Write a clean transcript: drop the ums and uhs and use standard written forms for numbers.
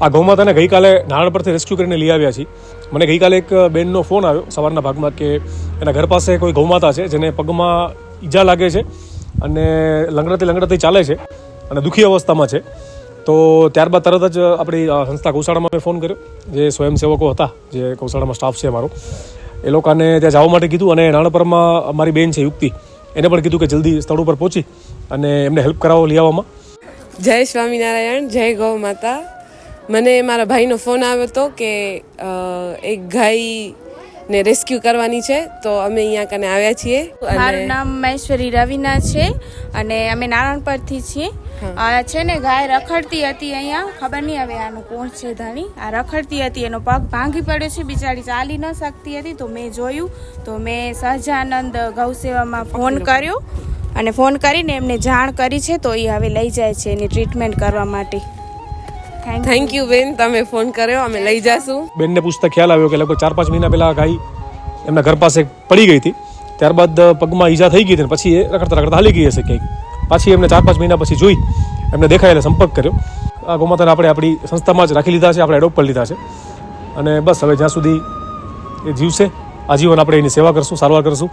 આ ગૌમાતાને ગઈકાલે નારણ પરથી રેસ્ક્યુ કરીને લઈ આવ્યા છીએ. મને ગઈકાલે એક બેનનો ફોન આવ્યો સવારના ભાગમાં કે એના ઘર પાસે કોઈ ગૌમાતા છે જેને પગમાં ઈજા લાગે છે અને લંગડાતી ચાલે છે અને દુઃખી અવસ્થામાં છે. તો ત્યારબાદ તરત જ આપણી સંસ્થા ગૌશાળામાં મેં ફોન કર્યો. જે સ્વયંસેવકો હતા, જે ગૌશાળામાં સ્ટાફ છે અમારો, એ લોકોને ત્યાં જવા માટે કીધું. અને નાણપરમાં અમારી બેન છે યુક્તિ, એને પણ કીધું કે જલ્દી સ્થળ ઉપર પહોંચી અને એમને હેલ્પ કરાવો લઈ આવવામાં. જય સ્વામિનારાયણ, જય ગૌ માતા. મને મારા ભાઈનો ફોન આવ્યો હતો કે એક ગાયને રેસ્ક્યુ કરવાની છે, તો અમે અહીંયા કને આવ્યા છીએ. મારું નામ મહેશ્વરી રવિના છે અને અમે નારણ પરથી છીએ. છે ને ગાય રખડતી હતી અહીંયા, ખબર નહીં હવે આનું કોણ છે ધાણી. આ રખડતી હતી, એનો પગ ભાંગી પડ્યો છે, બિચારી ચાલી ન શકતી હતી. તો મેં જોયું, તો મેં સહજાનંદ ગૌસેવામાં ફોન કર્યો અને ફોન કરીને એમને જાણ કરી છે. તો એ હવે લઈ જાય છે એની ટ્રીટમેન્ટ કરવા માટે. થેન્ક યુ બેન, તમે ફોન કર્યો, અમે લઈ જાશું. બેનને પૂછતા ખ્યાલ આવ્યો કે લગભગ 4-5 મહિના પહેલાં ગાય એમના ઘર પાસે પડી ગઈ હતી. ત્યારબાદ પગમાં ઈજા થઈ ગઈ હતી ને પછી એ રખડતા હાલી ગઈ હશે ક્યાંક. પાછી એમને 4-5 મહિના પછી જોઈ, એમને દેખાય એટલે સંપર્ક કર્યો. આ ગૌમાતાને આપણે આપણી સંસ્થામાં જ રાખી લીધા છે, આપણે એડોપ્ટ કરી લીધા છે. અને બસ હવે જ્યાં સુધી એ જીવશે આજીવન આપણે એની સેવા કરશું, સારવાર કરશું.